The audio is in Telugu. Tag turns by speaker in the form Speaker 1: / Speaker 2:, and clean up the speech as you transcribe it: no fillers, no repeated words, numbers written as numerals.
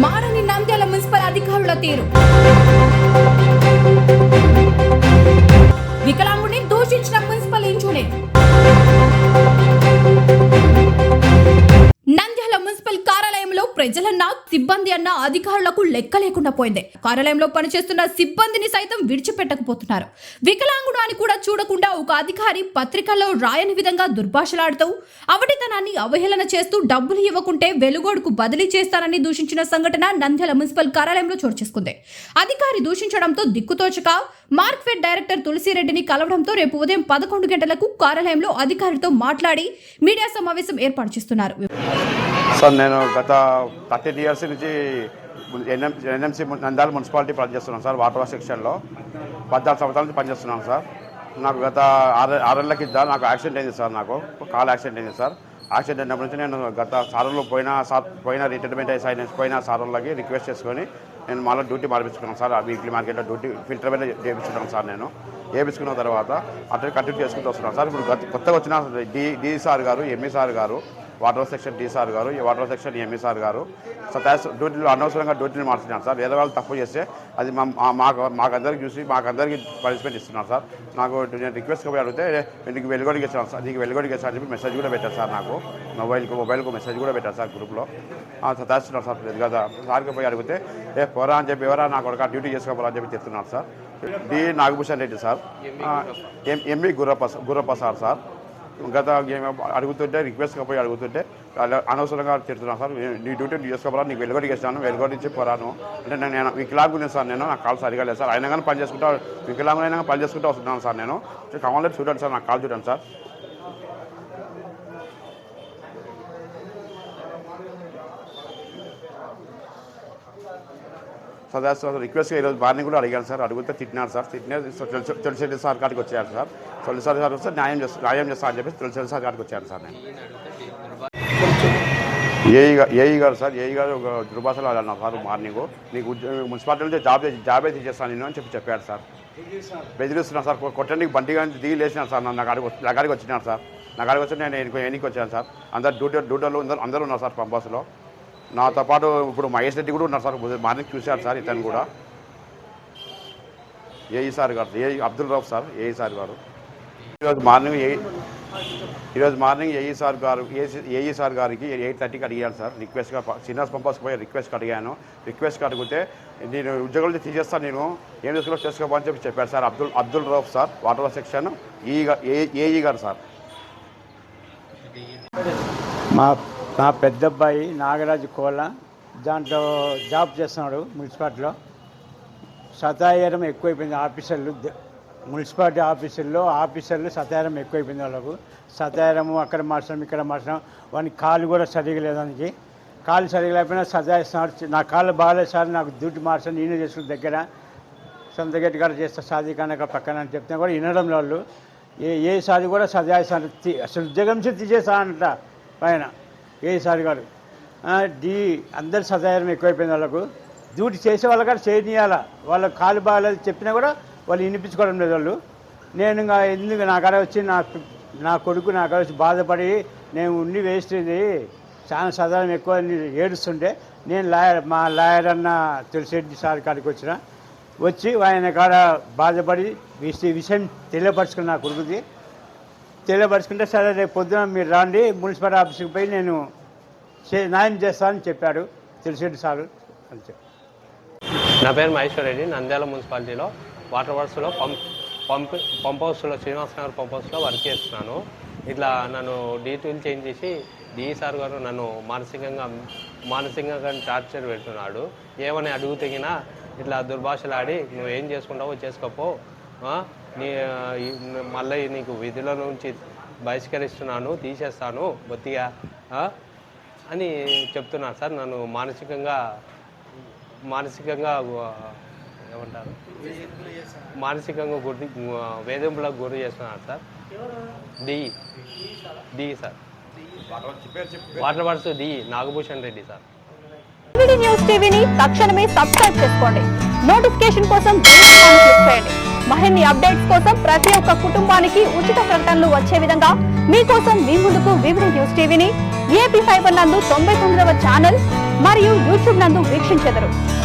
Speaker 1: మారని నంద్యాల మున్సిపల్ అధికారుల తీరు. వికలాంగుని దూషించిన మున్సిపల్ ఇంజనీర్. నంద్యాల మున్సిపల్ కార్యాలయంలో ప్రజలన్నా సిబ్బంది అన్న అధికారులకు లెక్క లేకుండా పోయింది. కార్యాలయంలో పనిచేస్తున్న సిబ్బందిని సైతం విడిచిపెట్టకపోతున్నారు. వికలాంగుడు అని కూడా చూడకుండా ఒక అధికారి పత్రికల్లో రాయని విధంగా దుర్భాషలాడుతూ అవటితనాన్ని అవహేళన చేస్తూ డబ్బులు ఇవ్వకుంటే వెలుగోడుకు బదిలీ చేస్తానని దూషించిన సంఘటన నంద్యాల మున్సిపల్ కార్యాలయంలో చోటు చేసుకుంది. అధికారి దూషించడంతో దిక్కుతోచక మార్క్ఫెడ్ డైరెక్టర్ తులసిరెడ్డిని కలవడంతో రేపు ఉదయం 11 గంటలకు కార్యాలయంలో అధికారితో మాట్లాడి మీడియా సమావేశం ఏర్పాటు చేస్తున్నారు.
Speaker 2: సార్, నేను గత 13 ఇయర్స్ నుంచి ఎన్ఎంసీ నంద్యాల మున్సిపాలిటీ పనిచేస్తున్నాను సార్. వాటర్ సెక్షన్లో 14 సంవత్సరాల నుంచి పనిచేస్తున్నాను సార్. నాకు గత 6 కింద నాకు యాక్సిడెంట్ అయింది సార్. నాకు కాల్ యాక్సిడెంట్ అయింది సార్. యాక్సిడెంట్ అయినప్పటి నుంచి నేను గత సార్లు పోయిన రిటైర్మెంట్ పోయిన సార్లకి రిక్వెస్ట్ చేసుకొని నేను మళ్ళీ డ్యూటీ మార్పించుకున్నాను సార్. వీక్లీ మార్కెట్లో డ్యూటీ ఫిల్టర్ మీద చేయించుకున్నాను సార్. నేను వేయించుకున్న తర్వాత అట్లా కంటిన్యూ చేసుకుంటూ వస్తున్నాను సార్. ఇప్పుడు కొత్తగా వచ్చిన డి సార్ గారు, ఎంఈ సార్ గారు, వాటర్ సెక్షన్ డి సార్ గారు, వాటర్ సెక్షన్ ఎంఈ సార్ గారు డ్యూటీలో అనవసరంగా డ్యూటీని మార్చుకున్నాను సార్. వేరే వాళ్ళు తప్పు చేస్తే అది మాకందరికి చూసి మాకందరికి పనిష్మెంట్ ఇస్తున్నారు సార్. నాకు నేను రిక్వెస్ట్ పోయి అడిగితే నీకు వెలుగొడికి ఇచ్చాను సార్, నీకు వెలుగొడికి ఇచ్చాను అని చెప్పి మెసేజ్ కూడా పెట్టారు సార్. నాకు మొబైల్కు మెసేజ్ కూడా పెట్టారు సార్. గ్రూప్లో సతాయిస్తున్నారు సార్. కదా సార్కి పోయి అడిగితే పోరా అని చెప్పి ఎవరా నాకు ఒక డ్యూటీ చేసుకోవాలని అని చెప్పి చెప్తున్నారు sir. D Nagabhushan Reddy sir, ME Gurrappa sir. గత అడుగుతుంటే రిక్వెస్ట్గా పోయి అడుగుతుంటే అనవసరంగా తిడుతున్నాను సార్. నీ డ్యూటీ చేసుకోవాలా, నీకు వెలుగొడికి ఇస్తాను, వెలుగొడి నుంచి పోరాను అంటే నేను వికలాంగుని సార్. నేను నాకు కాల్ సరిగా లేదు సార్. అయినా కానీ పని చేసుకుంటా వికలాంగునైనా పని చేసుకుంటూ వస్తున్నాను సార్. నేను కావాలంటే చూడండి సార్, నాకు కాల్ చూడండి సార్. సార్ రిక్వెస్ట్గా ఈరోజు మార్నింగ్ కూడా అడిగాను సార్. అడిగితే తిట్టినారు సార్. తులసిరెడ్డి సార్ కాడికి వచ్చారు సార్. తులసిరెడ్డి సార్ వస్తే న్యాయం చేస్తా అని చెప్పి తులసిరెడ్డి సార్ కాడికి వచ్చాను సార్. నేను ఏఈ గారు సార్, ఏఈ గారు ఒక దుర్భాషలో అన్నారు సార్. మార్నింగ్ నీకు మున్సిపాలిటీ నుంచి జాబే తీసేస్తాను నేను అని చెప్పాడు సార్. బెదిరిస్తున్నాను సార్. కొట్టడానికి బండి కానీ దిగి లేచినాను సార్. నా కాడికి వచ్చినాను సార్. నా కాడికి వచ్చి నేను ఎన్నికి వచ్చాను సార్. డ్యూటీలో అందరూ ఉన్నారు సార్ పంపాస్లో. నాతో పాటు ఇప్పుడు మహేష్ రెడ్డి కూడా ఉన్నారు సార్. మార్నింగ్ చూశారు సార్. ఇతను కూడా ఏఈ సార్ గారు, Abdul Rauf sir, AE sir గారు. ఈరోజు మార్నింగ్ ఏఈ సార్ గారికి 8:30కి అడిగాను సార్. రిక్వెస్ట్గా శ్రీనివాస్ పంపాస్కి పోయి రిక్వెస్ట్కి అడిగాను. రిక్వెస్ట్కి అడిగితే నేను ఉద్యోగులు తీసేస్తాను, నేను ఏం చేసుకోమని చెప్పి చెప్పారు sir. Abdul Rauf sir, water section AE గారు సార్.
Speaker 3: మా పెద్ద అబ్బాయి నాగరాజు కోళ్ళ దాంట్లో జాబ్ చేస్తున్నాడు మున్సిపాలిటీలో. సతాయరం ఎక్కువైపోయింది. మున్సిపాలిటీ ఆఫీసర్లు సతాయరం ఎక్కువైపోయింది. వాళ్ళకు సతాయరము అక్కడ మార్చడం ఇక్కడ మార్చడం. వానికి కాలు కూడా సరిగా లేదానికి. కాలు సరిగా లేకపోయినా సతాయిస్తున్నాడు. నా కాళ్ళు బాగాలేదు సార్, నాకు డ్యూటీ మార్చడం నేనే చేసుకున్న దగ్గర సొంత గట్టి కాడ చేస్తా సాధికారక పక్కన అని చెప్తే కూడా వినడం వాళ్ళు. ఏ సారి కూడా సతాయిస్తాను. అసలు ఉద్యోగం నుంచి తీసేస్తానంట పైన ఏసారి గారు. అందరు సదాయం ఎక్కువైపోయింది. వాళ్ళకు డ్యూటీ చేసే వాళ్ళ కాడ చేయనియాల. వాళ్ళ కాలు బాగాలేదు చెప్పినా కూడా వాళ్ళు వినిపించుకోవడం లేదు వాళ్ళు. నేను ఇంకా ఎందుకు నా కాడ వచ్చి నా కొడుకు నా కాడ వచ్చి బాధపడి నేను ఉండి వేస్ట్ అయింది చాలా సదాయం ఎక్కువ ఏడుస్తుంటే నేను మా లాయర్ అన్న తులసిరెడ్డి సార్ కాడికి వచ్చి ఆయన కాడ బాధపడి విషయం తెలియపరుచుకుని నా కొడుకుది తెలియపరుచుకుంటే సరే రేపు పొద్దున మీరు రాండి మున్సిపల్ ఆఫీస్కి పోయి నేను న్యాయం చేస్తానని చెప్పాడు తులసిరెడ్డి సార్ అని చెప్పి.
Speaker 4: నా పేరు మహేశ్వర్ రెడ్డి. నంద్యాల మున్సిపాలిటీలో వాటర్ వర్క్స్లో పంప్ హౌస్లో శ్రీనివాస్ నగర్ పంప్ హౌస్లో వర్క్ చేస్తున్నాను. ఇట్లా నన్ను డ్యూటీలు చేంజ్ చేసి డిఈ సార్ గారు నన్ను మానసికంగా టార్చర్ పెడుతున్నాడు. ఏమని అడుగుతగినా ఇట్లా దుర్భాషలాడి నువ్వు ఏం చేసుకుంటావో చేసుకోపో, మళ్ళీ నీకు విధుల నుంచి బహిష్కరిస్తున్నాను, తీసేస్తాను బొత్తిగా అని చెప్తున్నారు సార్. నన్ను మానసికంగా ఏమంటారు మానసికంగా వేధింపులకు గురి చేస్తున్నారు sir. D sir, water works D Nagabhushan Reddy sir.
Speaker 5: News టీవీని తక్షణమే సబ్స్క్రైబ్ చేసుకోండి. నోటిఫికేషన్ కోసం బెల్ ఐకాన్ క్లిక్ చేయండి. మరిన్ని అప్డేట్స్ కోసం ప్రతి ఒక్క కుటుంబానికి ఉచిత ప్రకటనలు వచ్చే విధంగా మీకోసం మీ ముందుకు వివిధ న్యూస్ టీవీని ఏపీ ఫైబర్ నందు 99వ ఛానల్ మరియు యూట్యూబ్ నందు వీక్షించెదరు.